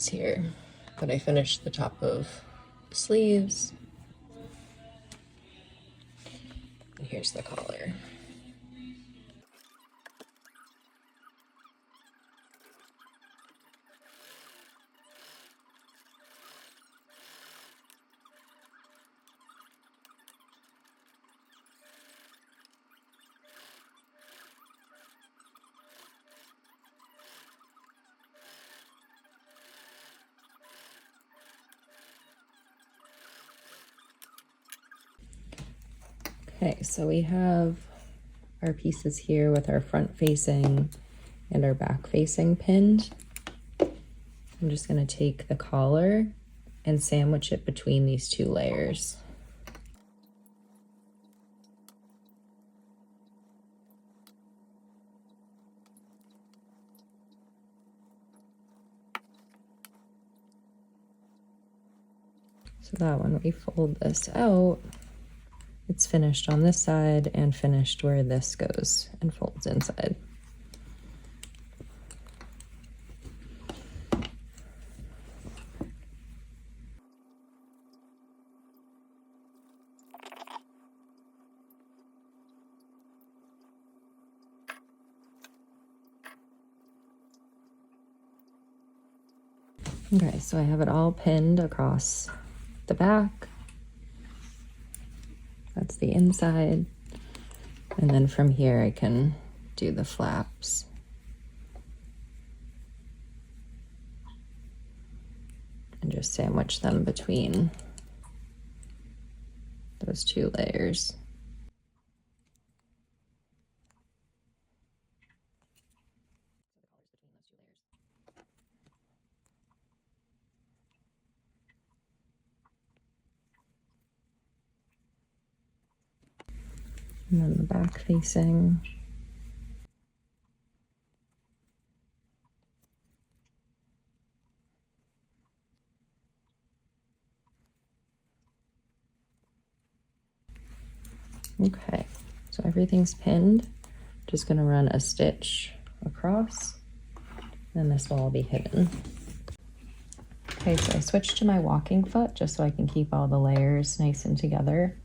sides here, but I finished the top of the sleeves. And here's the collar. Okay, so we have our pieces here with our front facing and our back facing pinned. I'm just going to take the collar and sandwich it between these two layers. So that when we fold this out, it's finished on this side and finished where this goes and folds inside. Okay, so I have it all pinned across the back. That's the inside. And then from here I can do the flaps. And just sandwich them between those two layers. And then the back facing. Okay, so everything's pinned. Just gonna run a stitch across, and this will all be hidden. Okay, so I switched to my walking foot just so I can keep all the layers nice and together.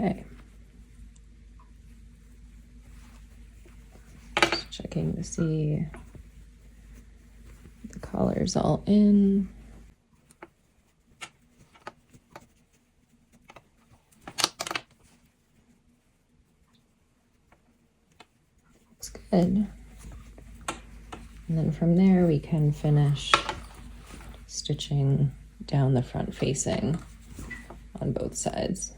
Okay. Just checking to see the collar's all in. Looks good. And then from there we can finish stitching down the front facing on both sides.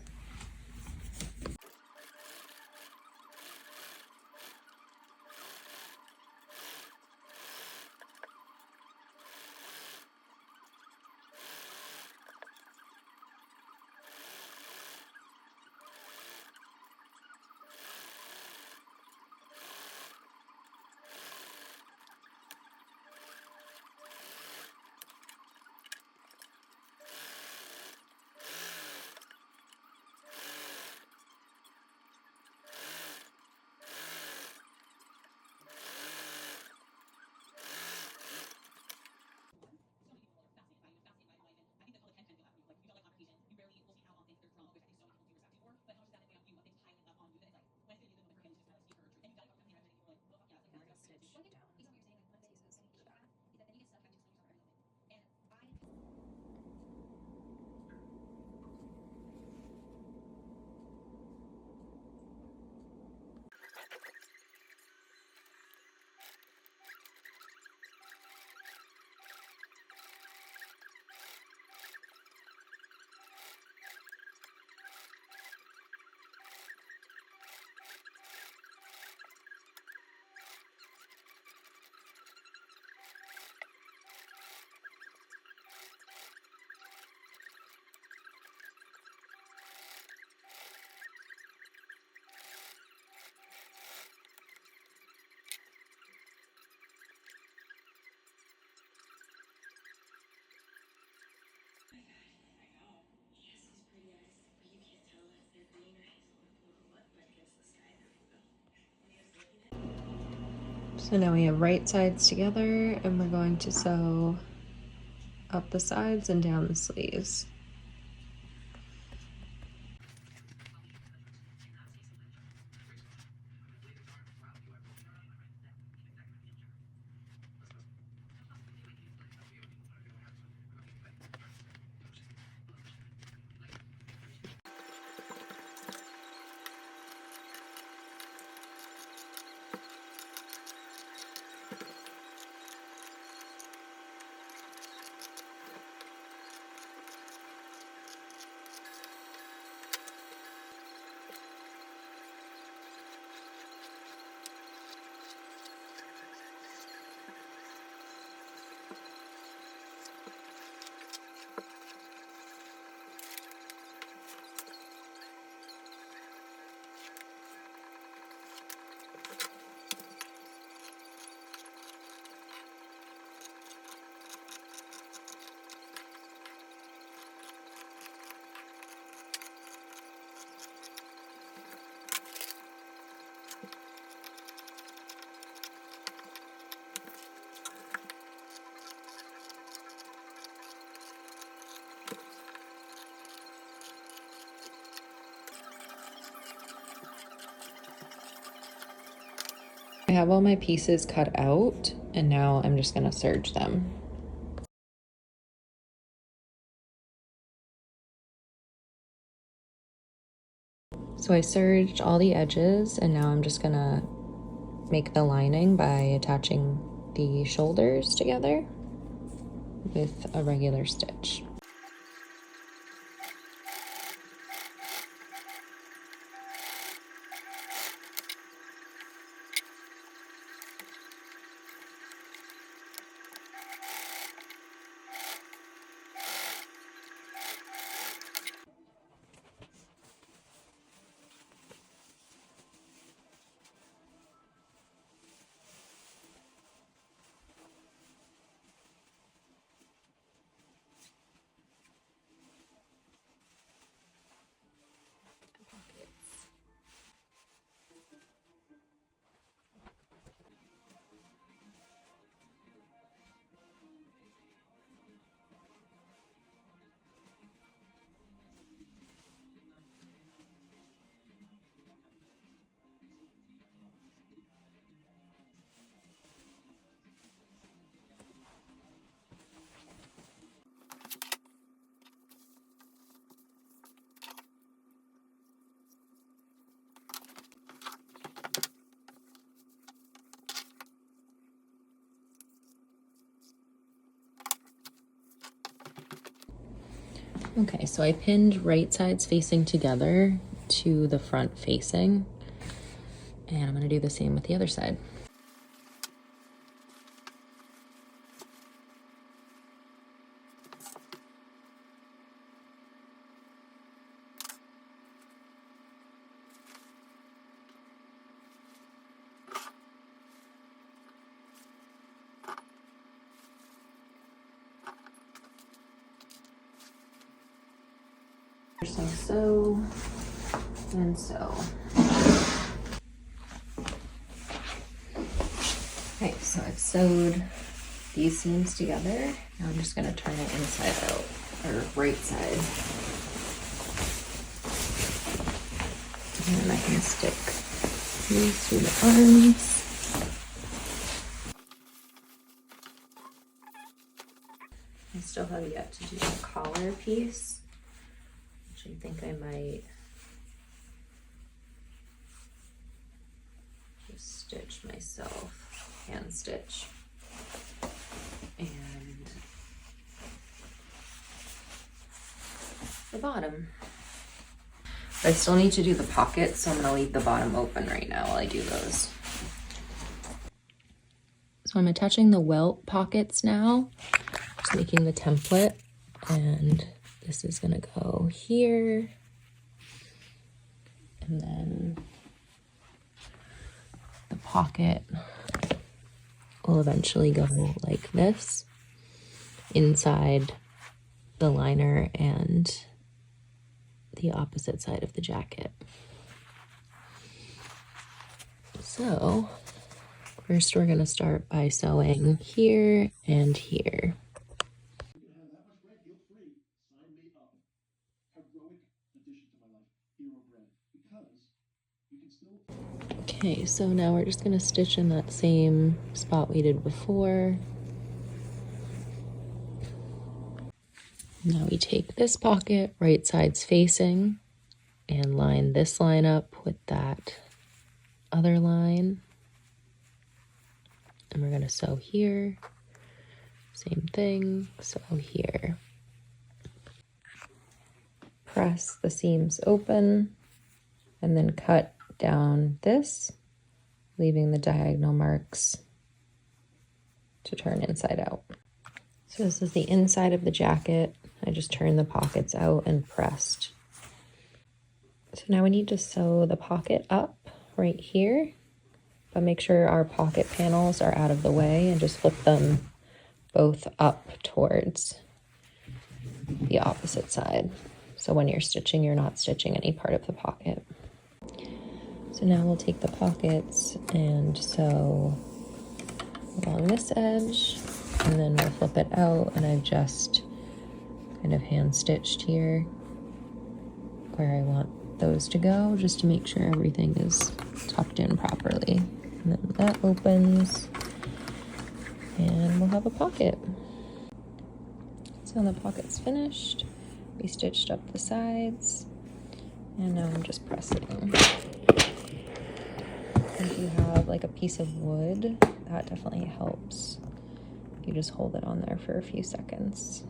So now we have right sides together, and we're going to sew up the sides and down the sleeves. I have all my pieces cut out, and now I'm just gonna serge them. So I serged all the edges, and now I'm just gonna make the lining by attaching the shoulders together with a regular stitch. Okay, so I pinned right sides facing together to the front facing, and I'm gonna do the same with the other side. So and so. Okay, so I've sewed these seams together. Now I'm just gonna turn it inside out, or right side. And then I can stick these through the arms. I still have yet to do the collar piece, which I think I might just stitch myself, hand stitch. And the bottom. But I still need to do the pockets, so I'm gonna leave the bottom open right now while I do those. So I'm attaching the welt pockets now, just making the template, and this is gonna go here, and then the pocket will eventually go like this, inside the liner and the opposite side of the jacket. So First, we're gonna start by sewing here and here. Okay, so now we're just gonna stitch in that same spot we did before. Now we take this pocket, right sides facing, and line this line up with that other line. And we're gonna sew here, same thing, sew here. Press the seams open and then cut down this, leaving the diagonal marks to turn inside out. So this is the inside of the jacket. I just turned the pockets out and pressed. So now we need to sew the pocket up right here, but make sure our pocket panels are out of the way and just flip them both up towards the opposite side. So when you're stitching, you're not stitching any part of the pocket. So now we'll take the pockets and sew along this edge, and then we'll flip it out, and I've just kind of hand stitched here where I want those to go, just to make sure everything is tucked in properly. And then that opens and we'll have a pocket. So the pocket's finished. We stitched up the sides and now I'm just pressing. If you have like a piece of wood, that definitely helps. You just hold it on there for a few seconds.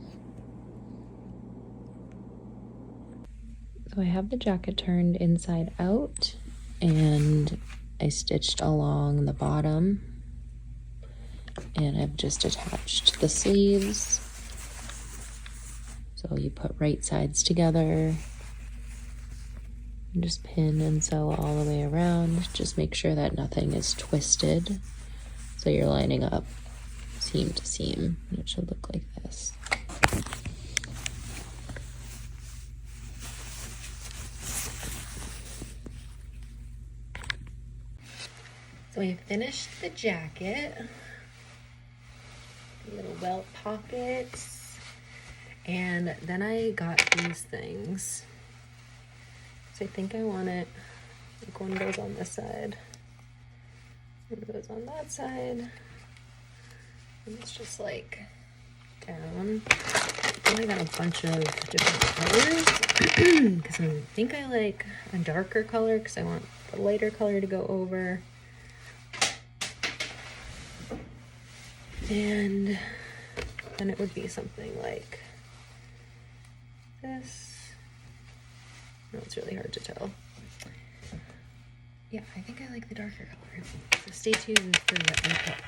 So I have the jacket turned inside out and I stitched along the bottom, and I've just attached the sleeves. So you put right sides together and just pin and sew all the way around. Just make sure that nothing is twisted. So you're lining up seam to seam, and it should look like this. So we finished the jacket, little welt pockets, and then I got these things. So I think I want it, like one goes on this side, one goes on that side, and it's just like down. And I got a bunch of different colors because I think I like a darker color because I want the lighter color to go over. And then it would be something like this. No, it's really hard to tell. Yeah, I think I like the darker color. So stay tuned for what I pick.